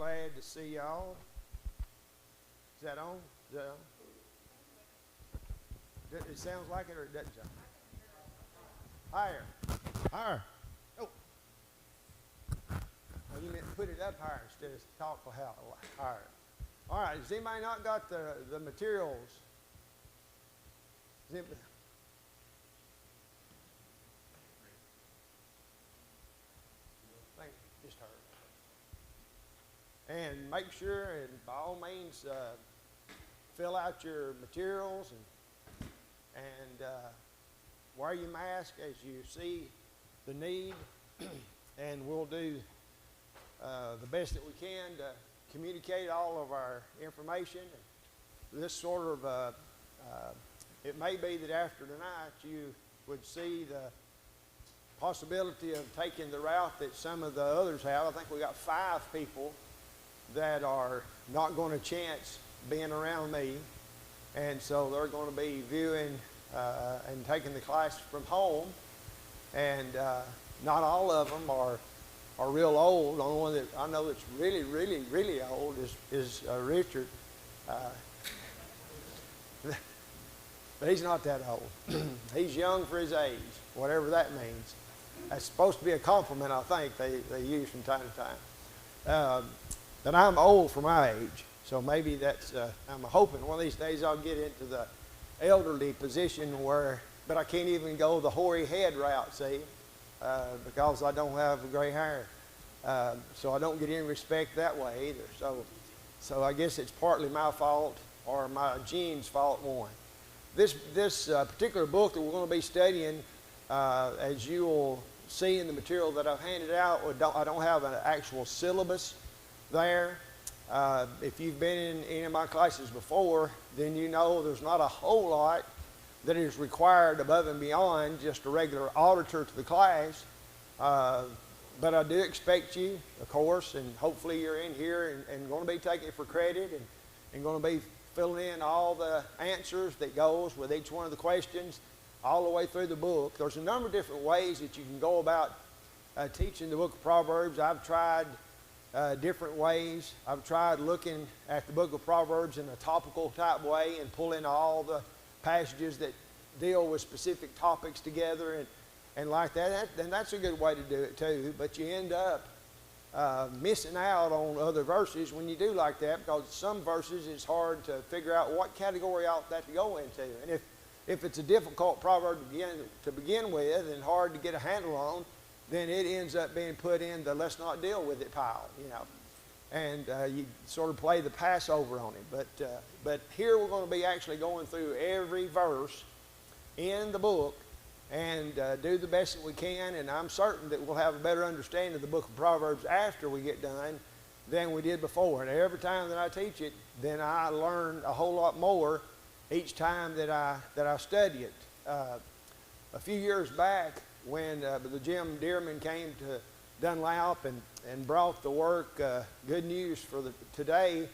glad to see y'all. Is that on? Is that on? It sounds like it or it doesn't sound? Higher. Higher. Oh. Oh, you meant put it up higher instead of talk higher. All right. Has anybody not got the materials? Just her. And make sure, and by all means, fill out your materials and wear your mask as you see the need, and we'll do the best that we can to communicate all of our information. This sort of, it may be that after tonight you would see the possibility of taking the route that some of the others have. I think we got 5 people that are not going to chance being around me, and so they're going to be viewing and taking the class from home, and not all of them are real old. The only one that I know that's really, really, really old is Richard. But he's not that old. He's young for his age, whatever that means. That's supposed to be a compliment, I think, they use from time to time. But I'm old for my age, so maybe that's, I'm hoping one of these days I'll get into the elderly position but I can't even go the hoary head route, see, because I don't have gray hair. So I don't get any respect that way either. So I guess it's partly my fault or my genes' fault, one. This particular book that we're going to be studying, as you will see in the material that I've handed out, I don't have an actual syllabus there. If you've been in any of my classes before, then you know there's not a whole lot that is required above and beyond just a regular auditor to the class. But I do expect you, of course, and hopefully you're in here and going to be taking it for credit and going to be filling in all the answers that goes with each one of the questions all the way through the book. There's a number of different ways that you can go about teaching the book of Proverbs. I've tried different ways. I've tried looking at the book of Proverbs in a topical type way and pulling all the passages that deal with specific topics together and like that. And that's a good way to do it too, but you end up missing out on other verses when you do like that, because some verses it's hard to figure out what category ought that to go into. And if it's a difficult proverb to begin with and hard to get a handle on, then it ends up being put in the let's not deal with it pile, and you sort of play the Passover on it. But here we're going to be actually going through every verse in the book and do the best that we can, and I'm certain that we'll have a better understanding of the book of Proverbs after we get done than we did before. And every time that I teach it, then I learn a whole lot more each time that I study it. A few years back, when the Jim Dearman came to Dunlap and brought the work Good News Today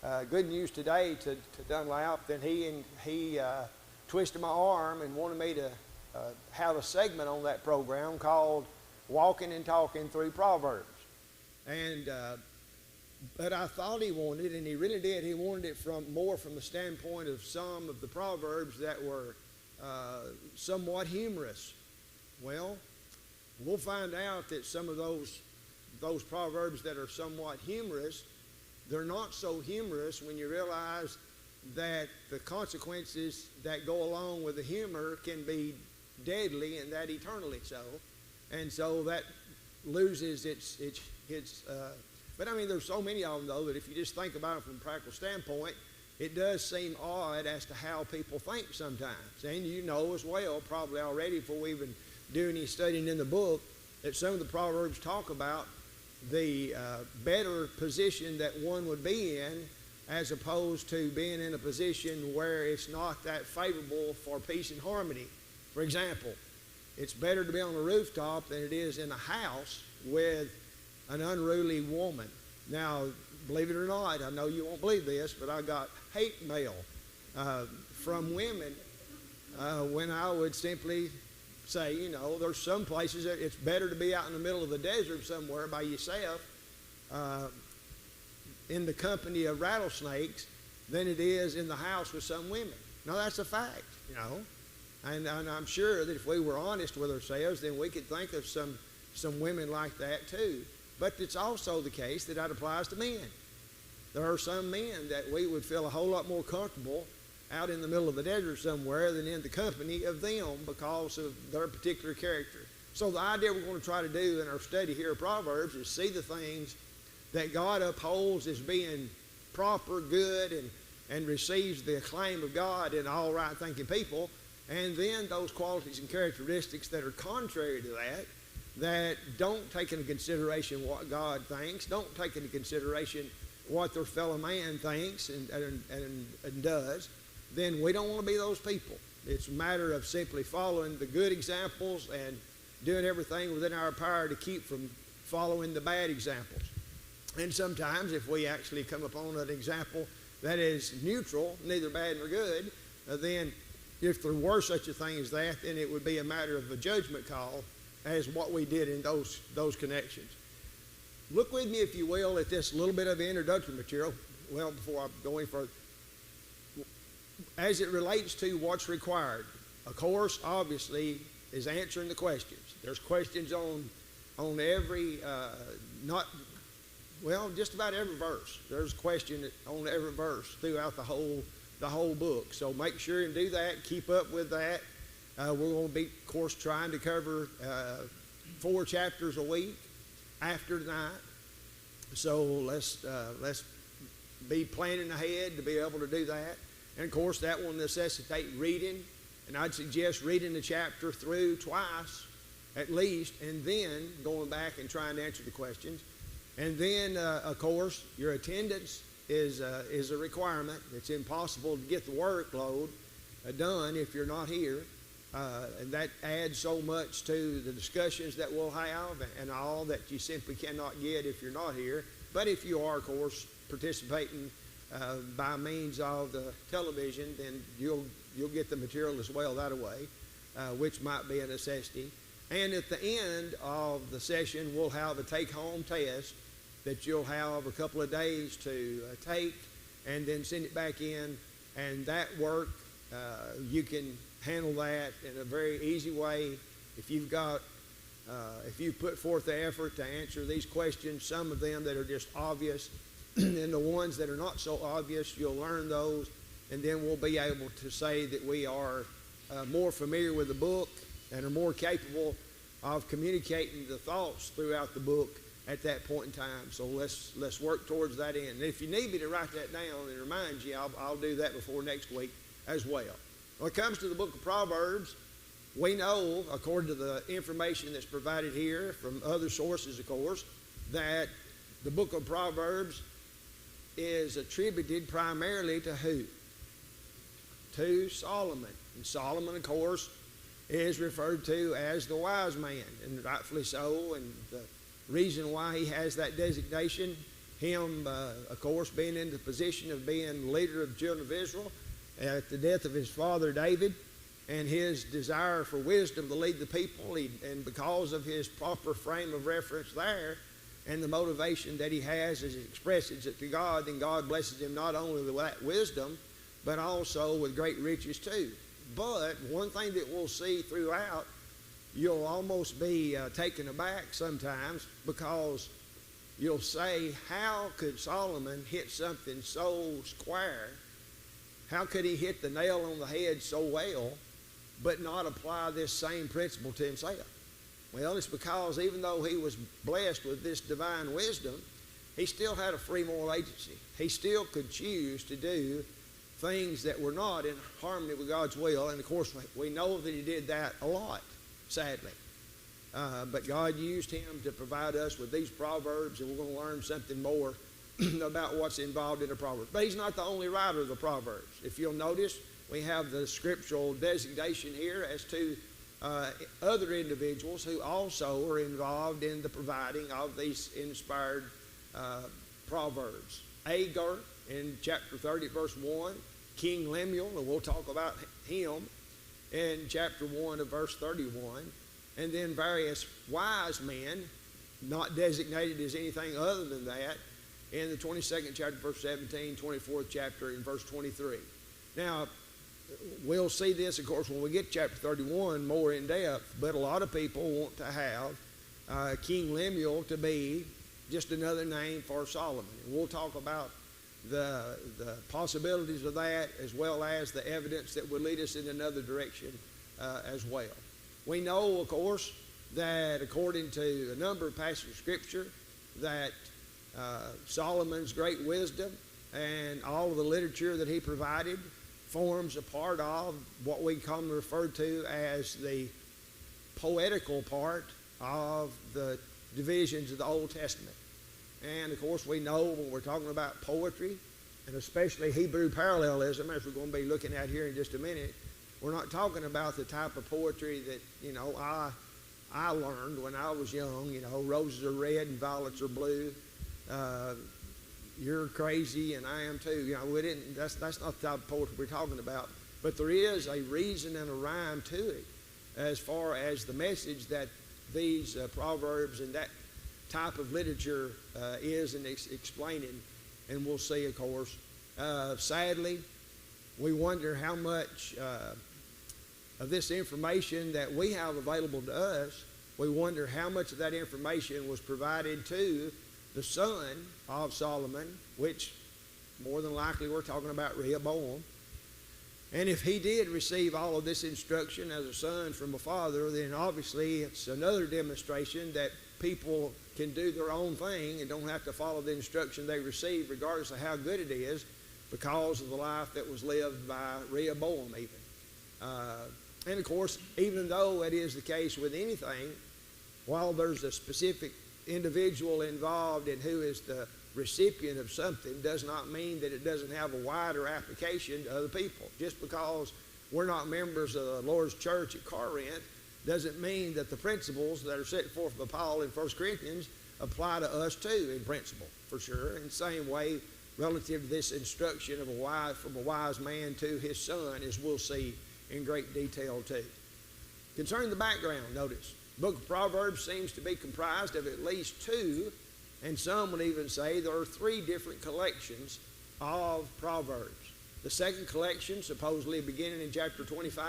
to Dunlap, then he twisted my arm and wanted me to have a segment on that program called Walking and Talking Through Proverbs. And but I thought he wanted, and he really did, he wanted it more from the standpoint of some of the Proverbs that were somewhat humorous. Well, we'll find out that some of those Proverbs that are somewhat humorous, they're not so humorous when you realize that the consequences that go along with the humor can be deadly, and that eternally so. And so that loses its but I mean, there's so many of them, though, that if you just think about it from a practical standpoint, it does seem odd as to how people think sometimes. And you know as well, probably already before we even do any studying in the book, that some of the Proverbs talk about the better position that one would be in as opposed to being in a position where it's not that favorable for peace and harmony. For example, it's better to be on a rooftop than it is in a house with an unruly woman. Now, believe it or not, I know you won't believe this, but I got hate mail from women when I would simply say, there's some places that it's better to be out in the middle of the desert somewhere by yourself in the company of rattlesnakes than it is in the house with some women. Now, that's a fact, you know. And I'm sure that if we were honest with ourselves, then we could think of some women like that too. But it's also the case that applies to men. There are some men that we would feel a whole lot more comfortable out in the middle of the desert somewhere than in the company of them because of their particular character. So the idea we're going to try to do in our study here of Proverbs is see the things that God upholds as being proper, good, and receives the acclaim of God and all right thinking people, and then those qualities and characteristics that are contrary to that don't take into consideration what God thinks, don't take into consideration what their fellow man thinks and does, then we don't want to be those people. It's a matter of simply following the good examples and doing everything within our power to keep from following the bad examples. And sometimes if we actually come upon an example that is neutral, neither bad nor good, then if there were such a thing as that, then it would be a matter of a judgment call as what we did in those connections. Look with me, if you will, at this little bit of introductory material. Well, before I go any further, as it relates to what's required, a course obviously is answering the questions. There's questions on every, just about every verse. There's a question on every verse throughout the whole book. So make sure and do that. Keep up with that. We're going to be, of course, trying to cover 4 chapters a week after tonight. So let's be planning ahead to be able to do that. And, of course, that will necessitate reading. And I'd suggest reading the chapter through twice at least, and then going back and trying to answer the questions. And then, of course, your attendance is a requirement. It's impossible to get the workload done if you're not here. And that adds so much to the discussions that we'll have and all that you simply cannot get if you're not here. But if you are, of course, participating by means of the television, then you'll get the material as well that way, which might be a necessity. And at the end of the session, we'll have a take-home test that you'll have a couple of days to take and then send it back in. And that work, you can handle that in a very easy way. If you've put forth the effort to answer these questions, some of them that are just obvious, and the ones that are not so obvious, you'll learn those, and then we'll be able to say that we are more familiar with the book and are more capable of communicating the thoughts throughout the book at that point in time. So let's work towards that end. And if you need me to write that down and remind you, I'll do that before next week as well. When it comes to the book of Proverbs, we know, according to the information that's provided here from other sources, of course, that the book of Proverbs is attributed primarily to who? To Solomon. And Solomon, of course, is referred to as the wise man, and rightfully so. And the reason why he has that designation, him, of course, being in the position of being leader of the children of Israel at the death of his father David, and his desire for wisdom to lead the people, and because of his proper frame of reference there, and the motivation that he has as he expresses it to God, then God blesses him not only with that wisdom, but also with great riches too. But one thing that we'll see throughout, you'll almost be taken aback sometimes, because you'll say, how could Solomon hit something so square? How could he hit the nail on the head so well, but not apply this same principle to himself? Well, it's because even though he was blessed with this divine wisdom, he still had a free moral agency. He still could choose to do things that were not in harmony with God's will. And of course, we know that he did that a lot, sadly. But God used him to provide us with these Proverbs, and we're going to learn something more about what's involved in the Proverbs. But he's not the only writer of the Proverbs. If you'll notice, we have the scriptural designation here as to other individuals who also are involved in the providing of these inspired Proverbs. Agur in chapter 30, verse 1. King Lemuel, and we'll talk about him in chapter 1 of verse 31. And then various wise men, not designated as anything other than that, in the 22nd chapter, verse 17, 24th chapter, in verse 23. Now, we'll see this, of course, when we get to chapter 31 more in depth, but a lot of people want to have King Lemuel to be just another name for Solomon. And we'll talk about the possibilities of that, as well as the evidence that would lead us in another direction as well. We know, of course, that according to a number of passages of Scripture, that Solomon's great wisdom and all of the literature that he provided forms a part of what we commonly refer to as the poetical part of the divisions of the Old Testament. And of course we know when we're talking about poetry, and especially Hebrew parallelism, as we're going to be looking at here in just a minute, we're not talking about the type of poetry that, I learned when I was young, roses are red and violets are blue. You're crazy and I am too. That's not the type of poetry we're talking about. But there is a reason and a rhyme to it as far as the message that these Proverbs and that type of literature is in explaining. And we'll see, of course. Sadly, we wonder how much of this information that we have available to us, we wonder how much of that information was provided to the son of Solomon, which more than likely we're talking about Rehoboam. And if he did receive all of this instruction as a son from a father, then obviously it's another demonstration that people can do their own thing and don't have to follow the instruction they receive regardless of how good it is, because of the life that was lived by Rehoboam even. And of course, even though it is the case with anything, while there's a specific individual involved in who is the recipient of something, does not mean that it doesn't have a wider application to other people. Just because we're not members of the Lord's church at Corinth doesn't mean that the principles that are set forth by Paul in 1 Corinthians apply to us too in principle, for sure. In the same way, relative to this instruction of from a wise man to his son, as we'll see in great detail too. Concerning the background, notice, the book of Proverbs seems to be comprised of at least two, and some would even say there are three different collections of Proverbs. The second collection supposedly beginning in chapter 25,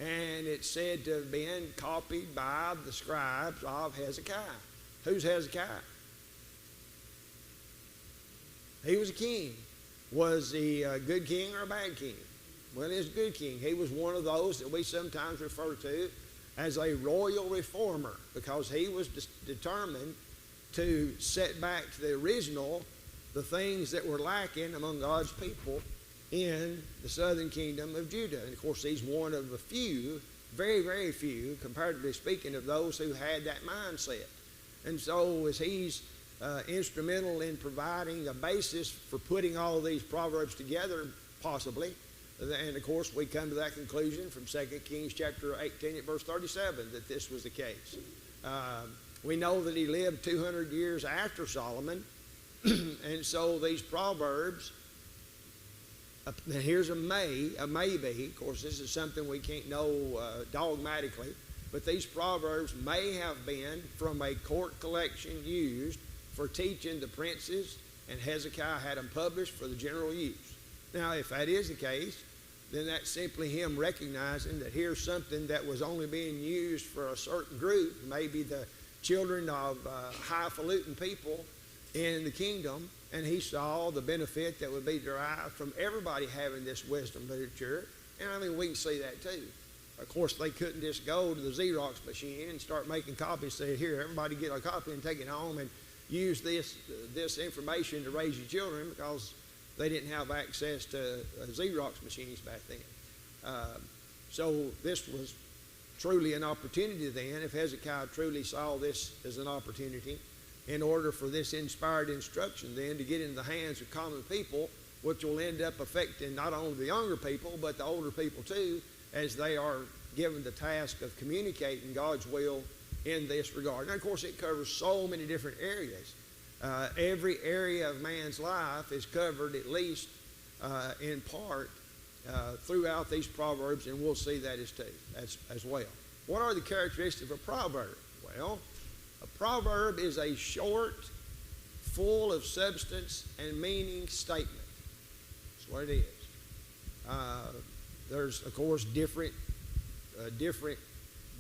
and it's said to have been copied by the scribes of Hezekiah. Who's Hezekiah? He was a king. Was he a good king or a bad king? Well, he was a good king. He was one of those that we sometimes refer to as a royal reformer, because he was determined to set back to the original the things that were lacking among God's people in the southern kingdom of Judah. And of course, he's one of a few, very, very few, comparatively speaking, of those who had that mindset. And so as he's instrumental in providing a basis for putting all of these Proverbs together, possibly, and of course we come to that conclusion from 2 Kings chapter 18 at verse 37 that this was the case. We know that he lived 200 years after Solomon, and so these Proverbs, now here's a maybe, of course this is something we can't know dogmatically, but these Proverbs may have been from a court collection used for teaching the princes, and Hezekiah had them published for the general use. Now, if that is the case, then that's simply him recognizing that here's something that was only being used for a certain group, maybe the children of highfalutin people in the kingdom, and he saw the benefit that would be derived from everybody having this wisdom literature. And I mean, we can see that too. Of course, they couldn't just go to the Xerox machine and start making copies, say, here, everybody get a copy and take it home and use this information to raise your children, because they didn't have access to Xerox machines back then. So this was truly an opportunity then, if Hezekiah truly saw this as an opportunity, in order for this inspired instruction then to get into the hands of common people, which will end up affecting not only the younger people, but the older people too, as they are given the task of communicating God's will in this regard. Now, of course, it covers so many different areas. Every area of man's life is covered at least in part throughout these Proverbs, and we'll see that as well. What are the characteristics of a proverb? Well, a proverb is a short, full of substance and meaning statement. That's what it is. There's, of course, different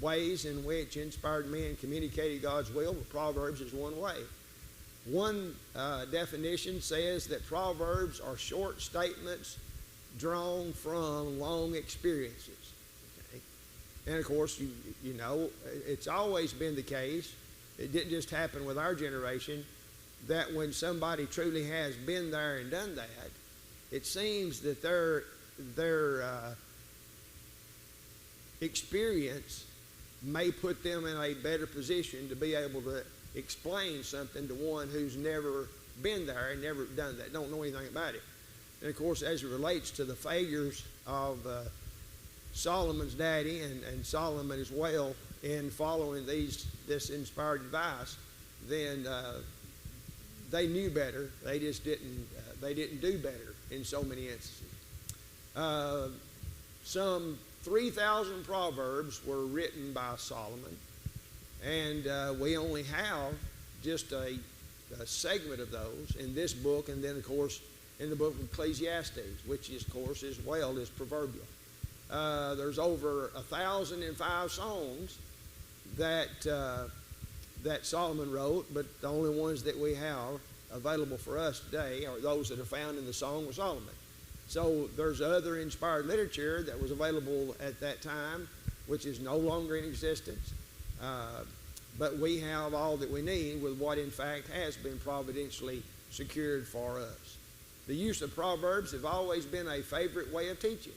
ways in which inspired men communicated God's will, but Proverbs is one way. One definition says that Proverbs are short statements drawn from long experiences. Okay? And of course, you know, it's always been the case. It didn't just happen with our generation, that when somebody truly has been there and done that, it seems that their experience may put them in a better position to be able to explain something to one who's never been there and never done that, don't know anything about it. And of course, as it relates to the failures of Solomon's daddy and Solomon as well in following this inspired advice, then they knew better. They just didn't do better in so many instances. Some 3,000 Proverbs were written by Solomon, and we only have just a segment of those in this book, and then, of course, in the book of Ecclesiastes, which, of course, as well is proverbial. There's over 1,005 songs that Solomon wrote, but the only ones that we have available for us today are those that are found in the Song of Solomon. So there's other inspired literature that was available at that time, which is no longer in existence. But we have all that we need with what, in fact, has been providentially secured for us. The use of Proverbs have always been a favorite way of teaching.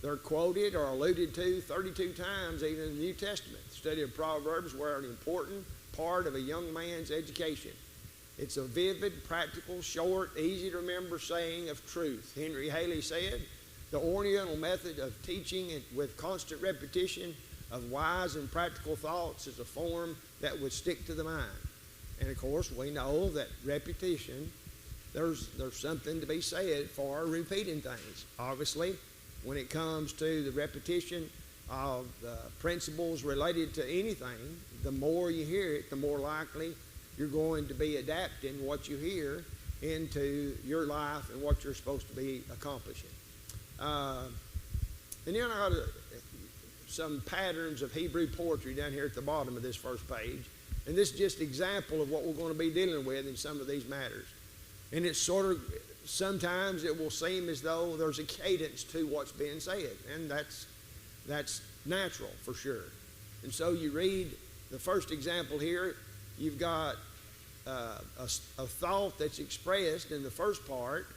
They're quoted or alluded to 32 times even in the New Testament. The study of Proverbs were an important part of a young man's education. It's a vivid, practical, short, easy to remember saying of truth. Henry Haley said, "The Oriental method of teaching with constant repetition of wise and practical thoughts is a form that would stick to the mind." And of course, we know that repetition, there's something to be said for repeating things. Obviously, when it comes to the repetition of principles related to anything, the more you hear it, the more likely you're going to be adapting what you hear into your life and what you're supposed to be accomplishing. And then I got some patterns of Hebrew poetry down here at the bottom of this first page. And this is just an example of what we're going to be dealing with in some of these matters. And it's sort of, sometimes it will seem as though there's a cadence to what's being said. And that's natural for sure. And so you read the first example here. You've got a thought that's expressed in the first part,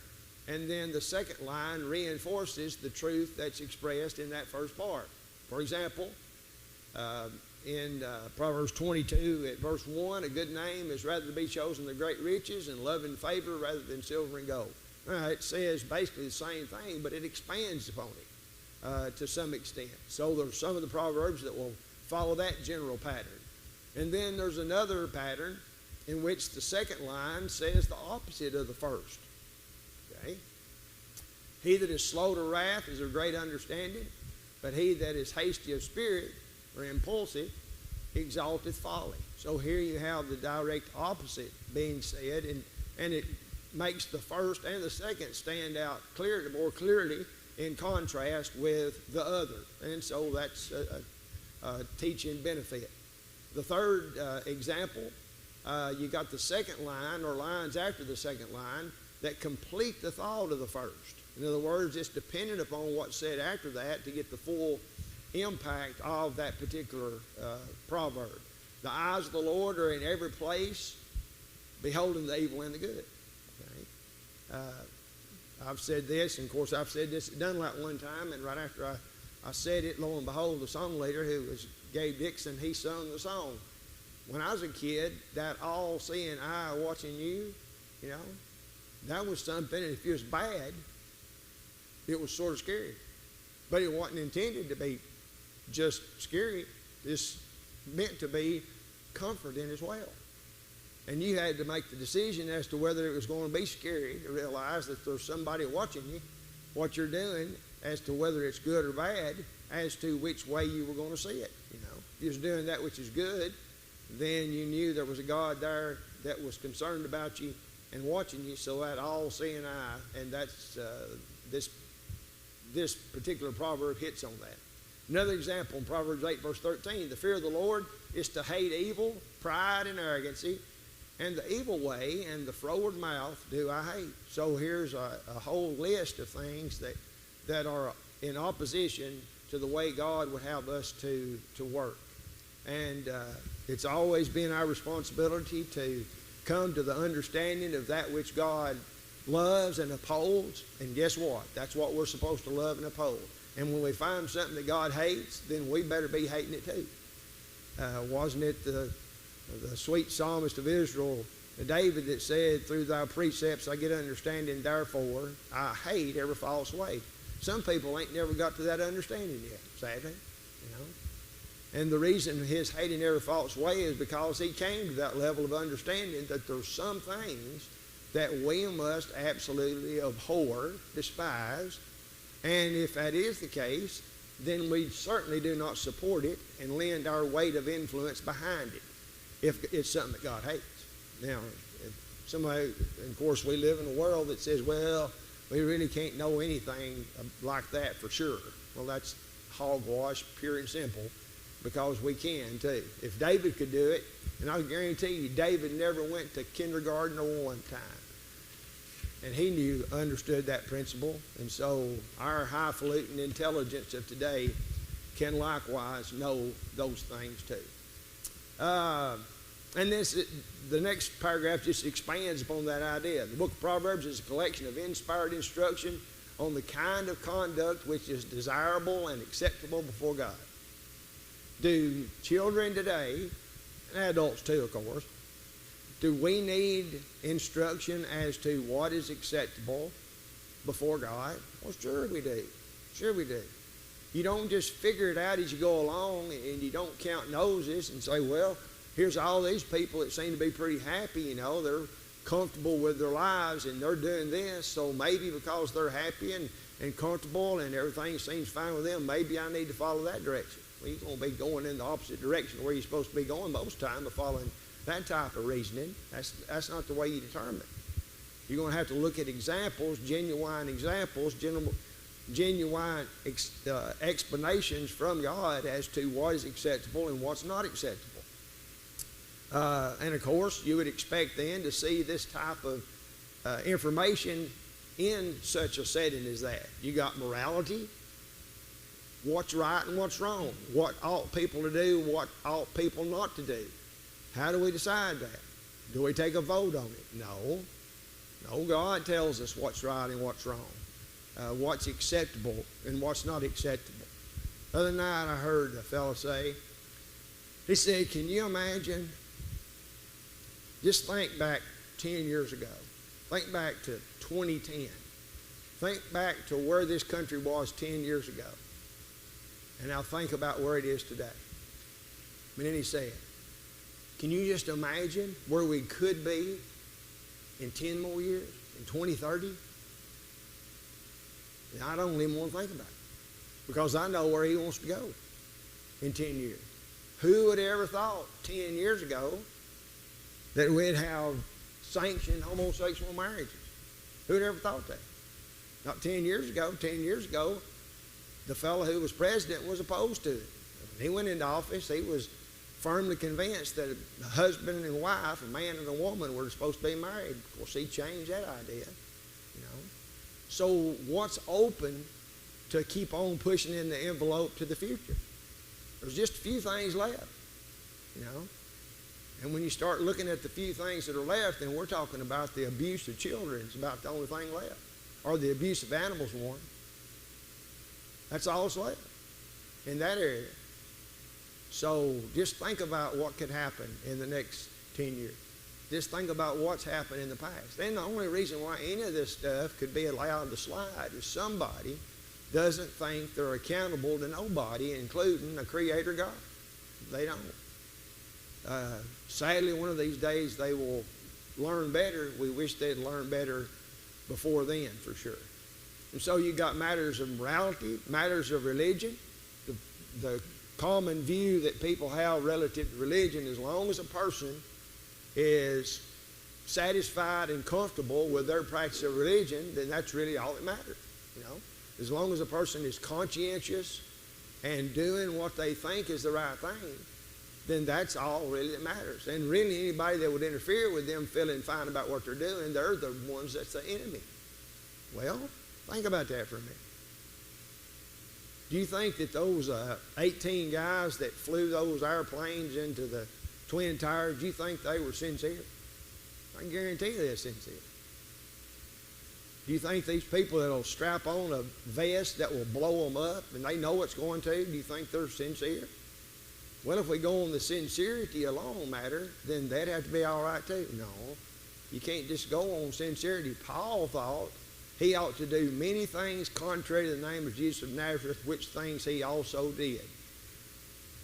and then the second line reinforces the truth that's expressed in that first part. For example, in Proverbs 22 at verse 1, a good name is rather to be chosen than great riches, and love and favor rather than silver and gold. It says basically the same thing, but it expands upon it to some extent. So there's some of the Proverbs that will follow that general pattern. And then there's another pattern in which the second line says the opposite of the first. Okay? He that is slow to wrath is of great understanding, but he that is hasty of spirit or impulsive exalteth folly. So here you have the direct opposite being said, and it makes the first and the second stand out more clearly in contrast with the other. And so that's a teaching benefit. The third example, you got the second line or lines after the second line that complete the thought of the first. In other words, it's dependent upon what's said after that to get the full impact of that particular proverb. The eyes of the Lord are in every place, beholding the evil and the good. Okay? I've said this, and of course I've said this at Dunlap one time, and right after I said it, lo and behold, the song leader, who was Gabe Dixon, he sung the song. When I was a kid, that all-seeing eye watching you, you know, that was something, and if it was bad, it was sort of scary. But it wasn't intended to be just scary. It's meant to be comforting as well. And you had to make the decision as to whether it was going to be scary to realize that there's somebody watching you, what you're doing, as to whether it's good or bad, as to which way you were going to see it. You know, if you was doing that which is good, then you knew there was a God there that was concerned about you and watching you, so that all-seeing eye, and that's this particular proverb hits on that. Another example in Proverbs 8, verse 13, the fear of the Lord is to hate evil, pride, and arrogancy, and the evil way and the froward mouth do I hate. So here's a whole list of things that are in opposition to the way God would have us to work. And it's always been our responsibility to come to the understanding of that which God loves and upholds. And guess what? That's what we're supposed to love and uphold. And when we find something that God hates, then we better be hating it too. Wasn't it the sweet psalmist of Israel, David, that said, through thy precepts I get understanding, therefore I hate every false way. Some people ain't never got to that understanding yet, sadly, you know. And the reason his hating every false way is because he came to that level of understanding that there's some things that we must absolutely abhor, despise, and if that is the case, then we certainly do not support it and lend our weight of influence behind it if it's something that God hates. Now, if somebody, and of course we live in a world that says, well, we really can't know anything like that for sure. Well, that's hogwash, pure and simple, because we can too. If David could do it, and I guarantee you David never went to kindergarten or one time. And he understood that principle. And so our highfalutin intelligence of today can likewise know those things too. And the next paragraph just expands upon that idea. The book of Proverbs is a collection of inspired instruction on the kind of conduct which is desirable and acceptable before God. Do children today, and adults too, of course, do we need instruction as to what is acceptable before God? Well, sure we do. Sure we do. You don't just figure it out as you go along, and you don't count noses and say, well, here's all these people that seem to be pretty happy, you know, they're comfortable with their lives and they're doing this, so maybe because they're happy and comfortable and everything seems fine with them, maybe I need to follow that direction. Well, you're going to be going in the opposite direction where you're supposed to be going most of the time by following that type of reasoning. That's not the way you determine it. You're going to have to look at examples, genuine explanations from God as to what is acceptable and what's not acceptable. And of course, you would expect then to see this type of information in such a setting as that. You got morality, what's right and what's wrong, what ought people to do, what ought people not to do. How do we decide that? Do we take a vote on it? No. No, God tells us what's right and what's wrong, what's acceptable and what's not acceptable. The other night I heard a fellow say, he said, can you imagine, just think back 10 years ago. Think back to 2010. Think back to where this country was 10 years ago. And now think about where it is today. And then he said, can you just imagine where we could be in 10 more years, in 2030? And I don't even want to think about it because I know where he wants to go in 10 years. Who would have ever thought 10 years ago that we'd have sanctioned homosexual marriages? Who would have ever thought that? Not 10 years ago. 10 years ago, the fellow who was president was opposed to it. When he went into office, he was firmly convinced that a husband and wife, a man and a woman, were supposed to be married. Of course, he changed that idea, you know. So what's open to keep on pushing in the envelope to the future? There's just a few things left, you know. And when you start looking at the few things that are left, then we're talking about the abuse of children. It's about the only thing left. Or the abuse of animals, one. That's all that's left in that area. So just think about what could happen in the next 10 years. Just think about what's happened in the past. And the only reason why any of this stuff could be allowed to slide is somebody doesn't think they're accountable to nobody, including a creator God. They don't. Sadly, one of these days they will learn better. We wish they'd learn better before then, for sure. And so you got matters of morality, matters of religion, the common view that people have relative to religion. As long as a person is satisfied and comfortable with their practice of religion, then that's really all that matters. You know, as long as a person is conscientious and doing what they think is the right thing, then that's all really that matters. And really anybody that would interfere with them feeling fine about what they're doing, they're the ones that's the enemy. Well, think about that for a minute. Do you think that those 18 guys that flew those airplanes into the Twin Towers, do you think they were sincere? I can guarantee they're sincere. Do you think these people that will strap on a vest that will blow them up and they know what's going to, do you think they're sincere? Well, if we go on the sincerity alone matter, then that'd have to be all right too. No, you can't just go on sincerity. Paul thought he ought to do many things contrary to the name of Jesus of Nazareth, which things he also did.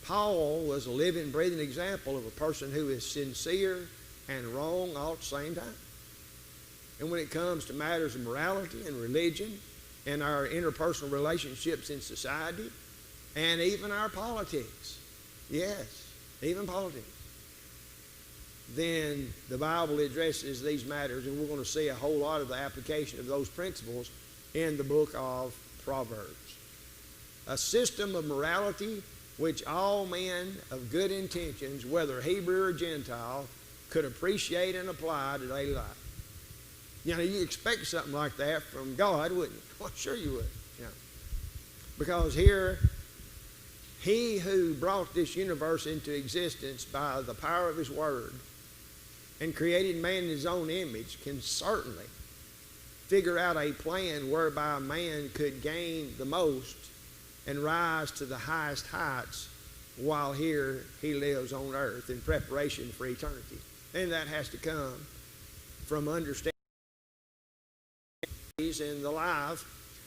Paul was a living, breathing example of a person who is sincere and wrong all at the same time. And when it comes to matters of morality and religion and our interpersonal relationships in society and even our politics, yes, even politics, then the Bible addresses these matters, and we're going to see a whole lot of the application of those principles in the book of Proverbs. A system of morality which all men of good intentions, whether Hebrew or Gentile, could appreciate and apply to daily life. You know, you expect something like that from God, wouldn't you? Well, sure you would. You know. Because here, he who brought this universe into existence by the power of his word and created man in his own image can certainly figure out a plan whereby man could gain the most and rise to the highest heights while here he lives on earth in preparation for eternity. And that has to come from understanding in the life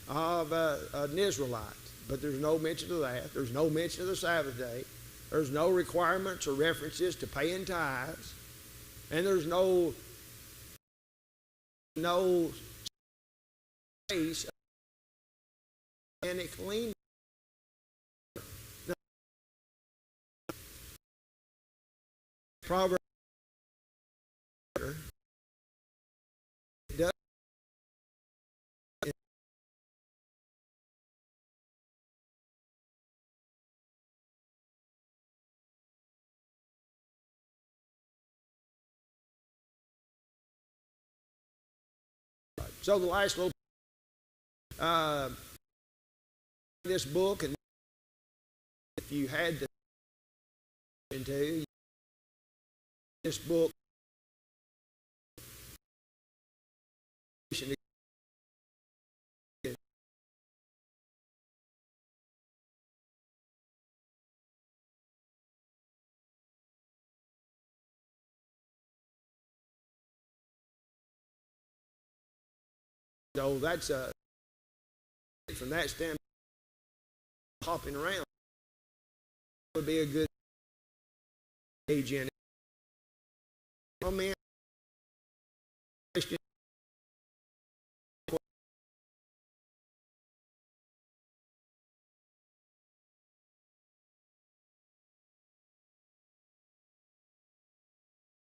of an Israelite. But there's no mention of that. There's no mention of the Sabbath day. There's no requirements or references to paying tithes. And there's no space and clean. Proverbs does so the last little this book, and if you had to into this book so that's from that standpoint, hopping around would be a good age in it. Oh man,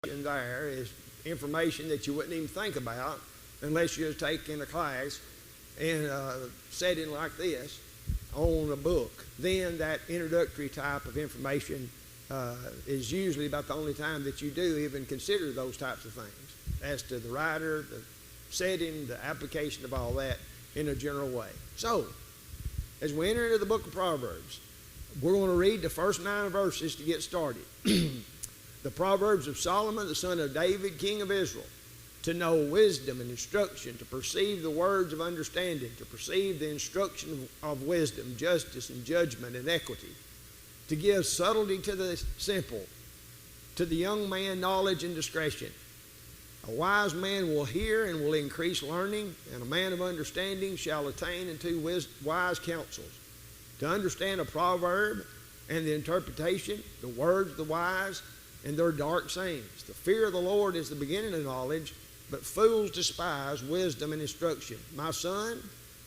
in there is information that you wouldn't even think about unless you was taking a class in a setting like this on a book. Then that introductory type of information is usually about the only time that you do even consider those types of things as to the writer, the setting, the application of all that in a general way. So, as we enter into the book of Proverbs, we're going to read the first 9 verses to get started. The Proverbs of Solomon, the son of David, king of Israel, to know wisdom and instruction, to perceive the words of understanding, to perceive the instruction of wisdom, justice and judgment and equity, to give subtlety to the simple, to the young man knowledge and discretion. A wise man will hear and will increase learning, and a man of understanding shall attain unto wise counsels. To understand a proverb and the interpretation, the words of the wise and their dark sayings. The fear of the Lord is the beginning of knowledge, but fools despise wisdom and instruction. My son,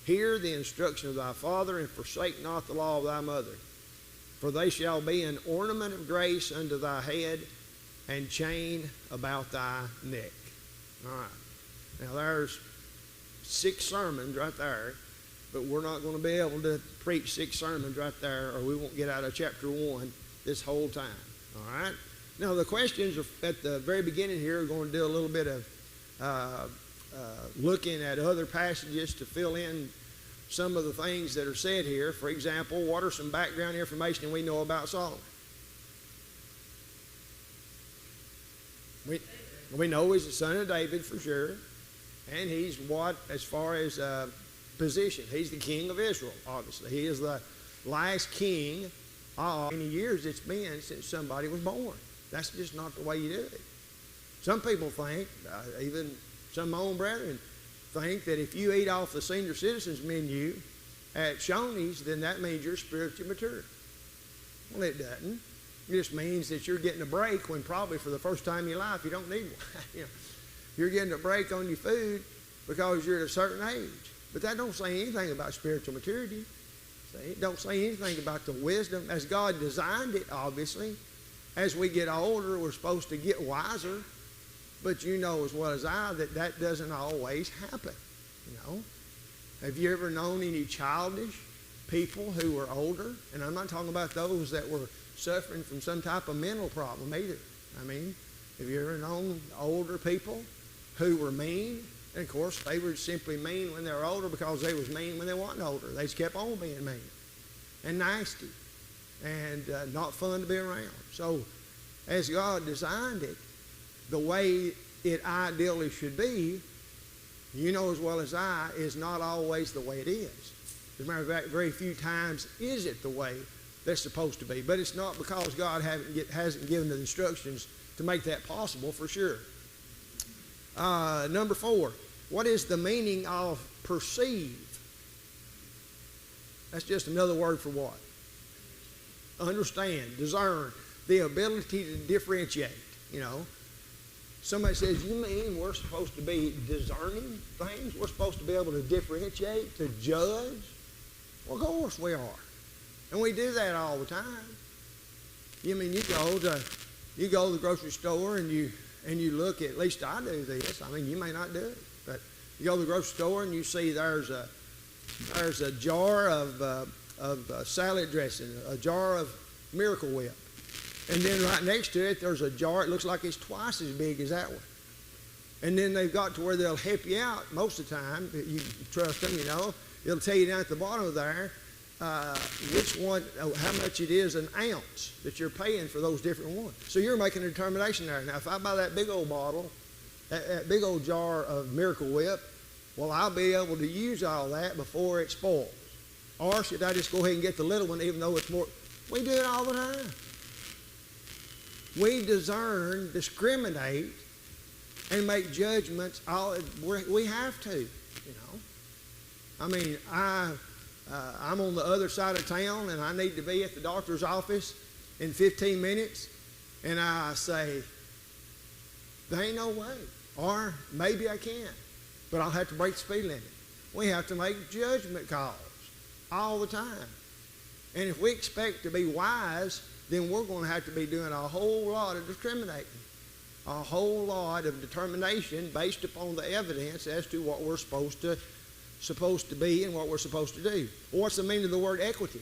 hear the instruction of thy father, and forsake not the law of thy mother. For they shall be an ornament of grace unto thy head, and chain about thy neck. All right. Now there's 6 sermons right there, but we're not going to be able to preach 6 sermons right there, or we won't get out of chapter 1 this whole time. All right. Now the questions at the very beginning here are going to do a little bit of looking at other passages to fill in some of the things that are said here. For example, what are some background information we know about Solomon? We know he's the son of David for sure, and he's what, as far as position, he's the king of Israel, obviously. He is the last king of many years it's been since somebody was born. That's just not the way you do it. Some people think, even some of my own brethren, think that if you eat off the senior citizens menu at Shoney's, then that means you're spiritually mature. Well, it doesn't. It just means that you're getting a break when probably for the first time in your life you don't need one. You're getting a break on your food because you're at a certain age. But that don't say anything about spiritual maturity. See? It don't say anything about the wisdom as God designed it, obviously. As we get older, we're supposed to get wiser. But you know as well as I that that doesn't always happen. Have you ever known any childish people who were older? And I'm not talking about those that were suffering from some type of mental problem either. I mean, have you ever known older people who were mean? And of course, they were simply mean when they were older because they was mean when they weren't older. They just kept on being mean and nasty and not fun to be around. So as God designed it, the way it ideally should be, you know as well as I, is not always the way it is. As a matter of fact, very few times is it the way that's supposed to be. But it's not because God hasn't given the instructions to make that possible, for sure. Number 4, what is the meaning of perceive? That's just another word for what? Understand, discern, the ability to differentiate, Somebody says, you mean we're supposed to be discerning things? We're supposed to be able to differentiate, to judge? Well, of course we are. And we do that all the time. You mean you go to the grocery store and you look at least I do this. I mean, you may not do it, but you go to the grocery store and you see there's a jar of salad dressing, a jar of Miracle Whip. And then right next to it, there's a jar. It looks like it's twice as big as that one. And then they've got to where they'll help you out most of the time. You trust them, It'll tell you down at the bottom of there which one, how much it is an ounce that you're paying for those different ones. So you're making a determination there. Now, if I buy that big old bottle, that big old jar of Miracle Whip, well, I'll be able to use all that before it spoils. Or should I just go ahead and get the little one even though it's more? We do it all the time. We discern, discriminate, and make judgments. We have to, I mean, I'm on the other side of town, and I need to be at the doctor's office in 15 minutes, and I say, there ain't no way. Or maybe I can, but I'll have to break the speed limit. We have to make judgment calls all the time. And if we expect to be wise, then we're going to have to be doing a whole lot of discriminating, a whole lot of determination based upon the evidence as to what we're supposed to be and what we're supposed to do. What's the meaning of the word equity?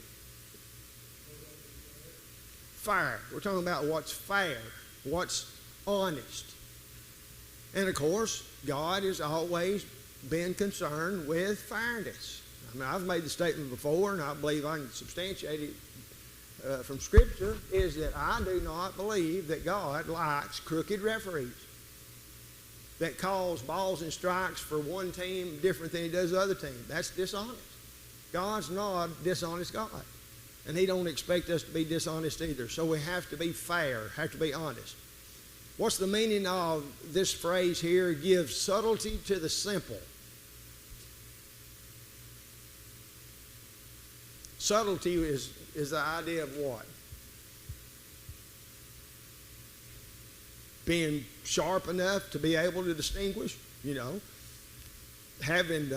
Fair. We're talking about what's fair, what's honest. And of course, God has always been concerned with fairness. I mean, I've made the statement before, and I believe I can substantiate it from Scripture, is that I do not believe that God likes crooked referees that calls balls and strikes for one team different than he does the other team. That's dishonest. God's not a dishonest God, and he don't expect us to be dishonest either. So we have to be fair, have to be honest. What's the meaning of this phrase here? Give subtlety to the simple. Subtlety is the idea of what? Being sharp enough to be able to distinguish, having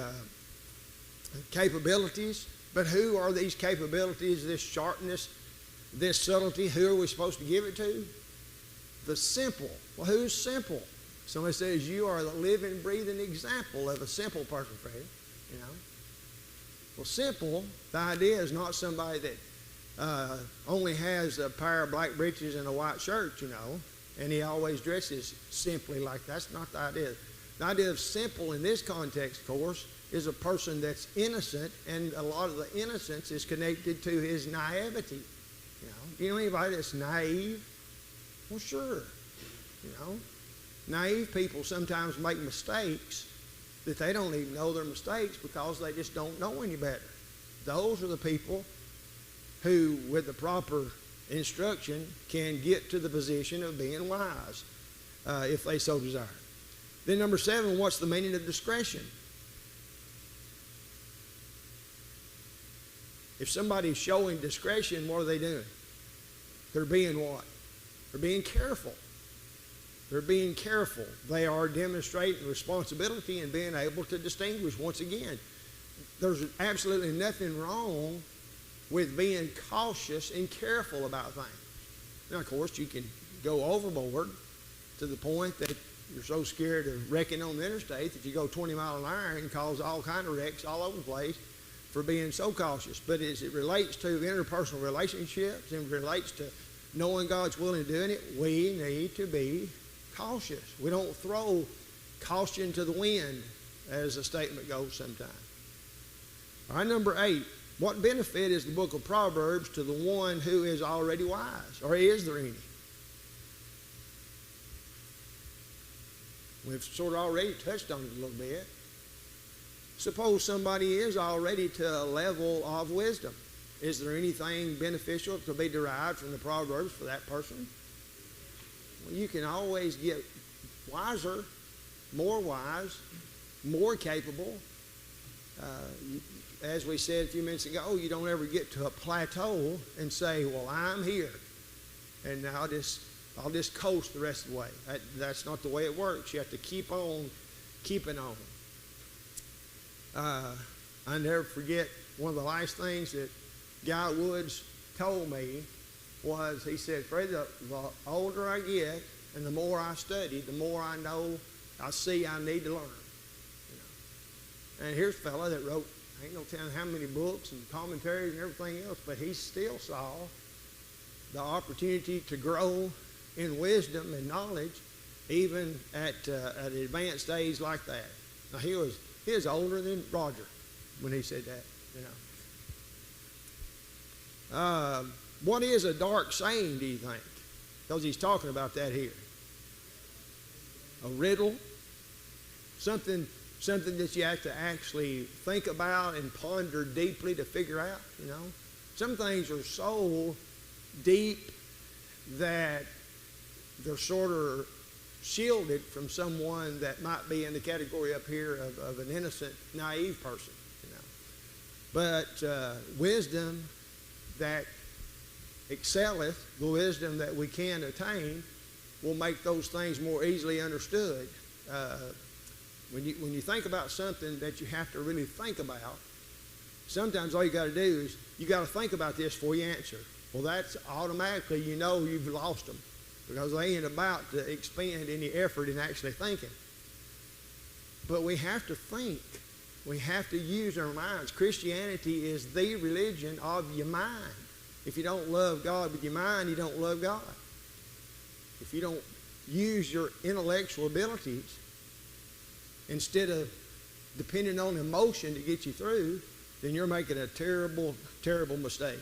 capabilities. But who are these capabilities, this sharpness, this subtlety? Who are we supposed to give it to? The simple. Well, who's simple? Somebody says, you are the living, breathing example of a simple person, Freddie. You know? Well, simple, the idea is not somebody that only has a pair of black breeches and a white shirt, you know, and he always dresses simply like that. That's not the idea. The idea of simple in this context, of course, is a person that's innocent, and a lot of the innocence is connected to his naivety. You know, do you know anybody that's naive? Well, sure. You know, naive people sometimes make mistakes that they don't even know they're mistakes because they just don't know any better. Those are the people who, with the proper instruction, can get to the position of being wise, if they so desire. Then number 7, what's the meaning of discretion? If somebody's showing discretion, what are they doing? They're being what? They're being careful. They're being careful. They are demonstrating responsibility and being able to distinguish. Once again, there's absolutely nothing wrong with being cautious and careful about things. Now, of course, you can go overboard to the point that you're so scared of wrecking on the interstate that you go 20 miles an hour and cause all kind of wrecks all over the place for being so cautious. But as it relates to interpersonal relationships and relates to knowing God's will and doing it, we need to be cautious. We don't throw caution to the wind, as the statement goes sometimes. All right, number 8. What benefit is the book of Proverbs to the one who is already wise? Or is there any? We've sort of already touched on it a little bit. Suppose somebody is already to a level of wisdom. Is there anything beneficial to be derived from the Proverbs for that person? Well, you can always get wiser, more capable. As we said a few minutes ago, you don't ever get to a plateau and say, well, I'm here, and I'll just coast the rest of the way. That's not the way it works. You have to keep on keeping on. I never forget one of the last things that Guy Woods told me was, he said, Freddie, the older I get and the more I study, the more I know, I see I need to learn. You know? And here's a fellow that wrote, I ain't no telling how many books and commentaries and everything else, but he still saw the opportunity to grow in wisdom and knowledge even at an advanced age like that. Now, he was older than Roger when he said that, you know. What is a dark saying, do you think? Because he's talking about that here. A riddle, something that you have to actually think about and ponder deeply to figure out, you know. Some things are so deep that they're sort of shielded from someone that might be in the category up here of an innocent, naive person, you know. But wisdom that excelleth, the wisdom that we can attain, will make those things more easily understood. When you think about something that you have to really think about, sometimes all you got to do is you got to think about this before you answer. Well, that's automatically, you know, you've lost them because they ain't about to expend any effort in actually thinking. But we have to think. We have to use our minds. Christianity is the religion of your mind. If you don't love God with your mind, you don't love God. If you don't use your intellectual abilities instead of depending on emotion to get you through, then you're making a terrible, terrible mistake.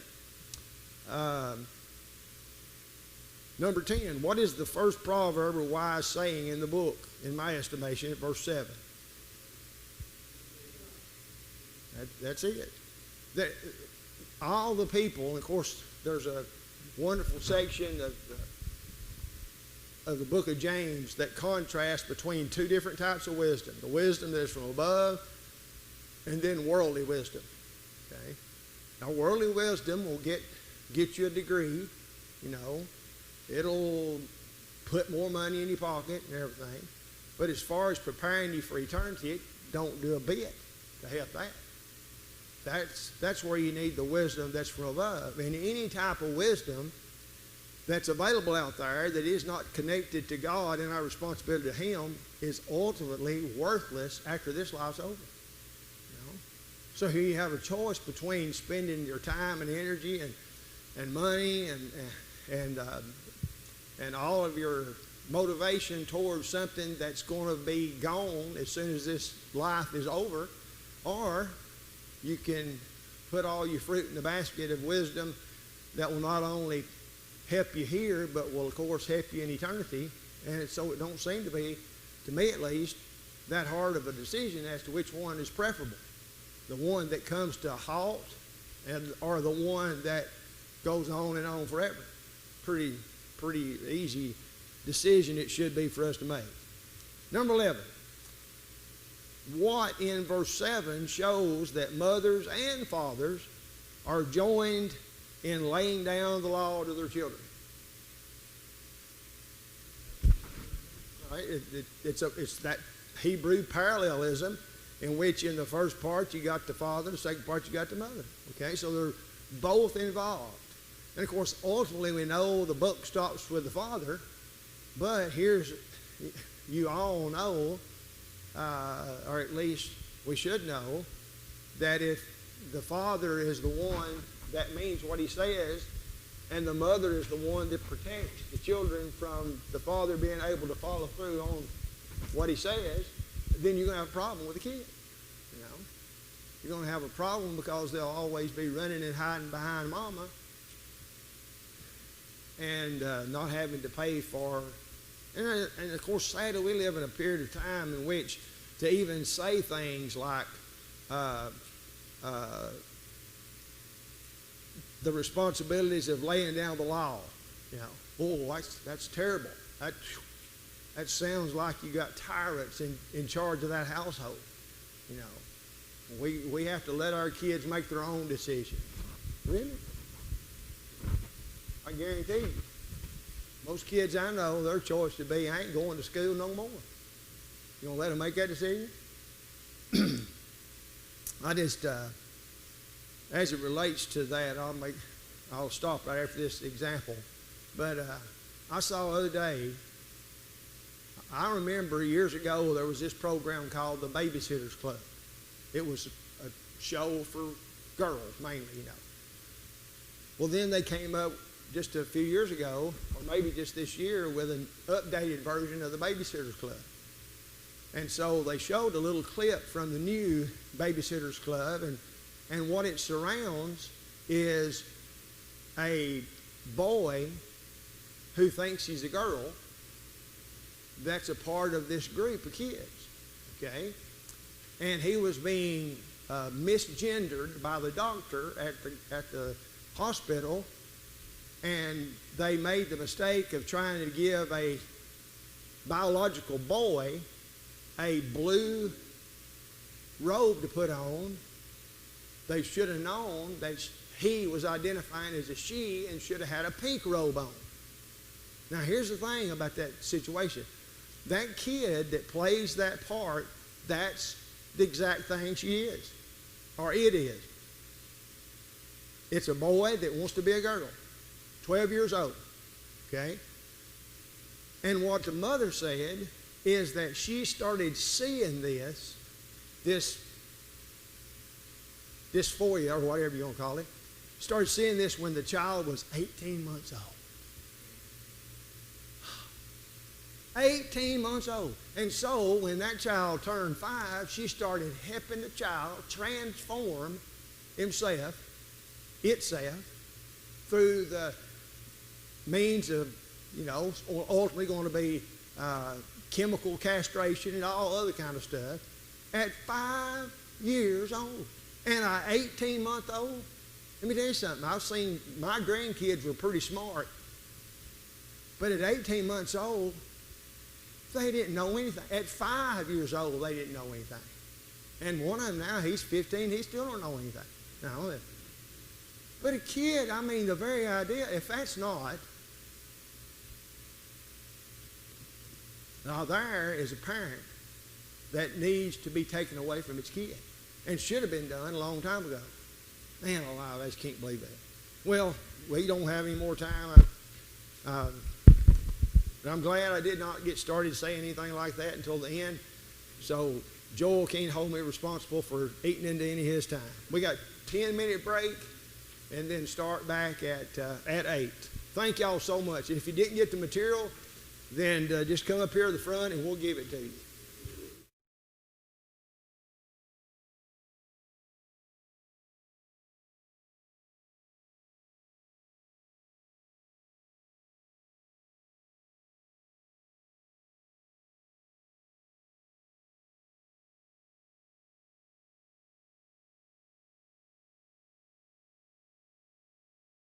Number 10, what is the first proverb or wise saying in the book, in my estimation, at verse 7? That's it. All the people, and of course, there's a wonderful section of the book of James that contrasts between two different types of wisdom. The wisdom that is from above, and then worldly wisdom. Okay? Now, worldly wisdom will get you a degree, you know. It'll put more money in your pocket and everything. But as far as preparing you for eternity, it don't do a bit to help that. That's where you need the wisdom that's from above. And any type of wisdom that's available out there that is not connected to God and our responsibility to Him is ultimately worthless after this life's over. So here you have a choice between spending your time and energy and money and all of your motivation towards something that's going to be gone as soon as this life is over, or you can put all your fruit in the basket of wisdom that will not only help you here, but will of course help you in eternity. And so it don't seem to be, to me at least, that hard of a decision as to which one is preferable. The one that comes to a halt, or the one that goes on and on forever. Pretty easy decision it should be for us to make. Number 11. What in verse 7 shows that mothers and fathers are joined in laying down the law to their children. Right? It's that Hebrew parallelism in which in the first part you got the father, the second part you got the mother. Okay, so they're both involved. And of course, ultimately we know the buck stops with the father, but you all know, or at least we should know, that if the father is the one that means what he says, and the mother is the one that protects the children from the father being able to follow through on what he says, then you're going to have a problem with the kid. You're going to have a problem because they'll always be running and hiding behind mama and not having to pay for. And of course, sadly, we live in a period of time in which to even say things like the responsibilities of laying down the law. Oh, that's terrible. That sounds like you got tyrants in charge of that household. We have to let our kids make their own decisions. Really? I guarantee you. Most kids I know, their choice would be, I ain't going to school no more. You going to let them make that decision? I just, as it relates to that, I'll stop right after this example. But I saw the other day, I remember years ago there was this program called the Babysitters Club. It was a show for girls mainly, Well, then they came up just a few years ago, or maybe just this year, with an updated version of the Babysitters Club. And so they showed a little clip from the new Babysitters Club, and what it surrounds is a boy who thinks he's a girl that's a part of this group of kids, okay? And he was being misgendered by the doctor at the hospital, and they made the mistake of trying to give a biological boy a blue robe to put on. They should have known that he was identifying as a she and should have had a pink robe on. Now, here's the thing about that situation. That kid that plays that part, that's the exact thing she is, or it is. It's a boy that wants to be a girl, 12 years old, okay? And what the mother said is that she started seeing this dysphoria, or whatever you want to call it, started seeing this when the child was 18 months old. 18 months old. And so when that child turned 5, she started helping the child transform itself, through the means of, ultimately going to be chemical castration and all other kind of stuff at 5 years old. And an 18-month-old, let me tell you something. I've seen my grandkids were pretty smart, but at 18 months old, they didn't know anything. At 5 years old, they didn't know anything. And one of them now, he's 15, he still don't know anything. No. But a kid, the very idea, if that's not, now there is a parent that needs to be taken away from its kid. And should have been done a long time ago. Man alive, I just can't believe that. Well, we don't have any more time. But I'm glad I did not get started saying anything like that until the end. So Joel can't hold me responsible for eating into any of his time. We got 10-minute break and then start back at 8. Thank y'all so much. And if you didn't get the material, then just come up here to the front and we'll give it to you.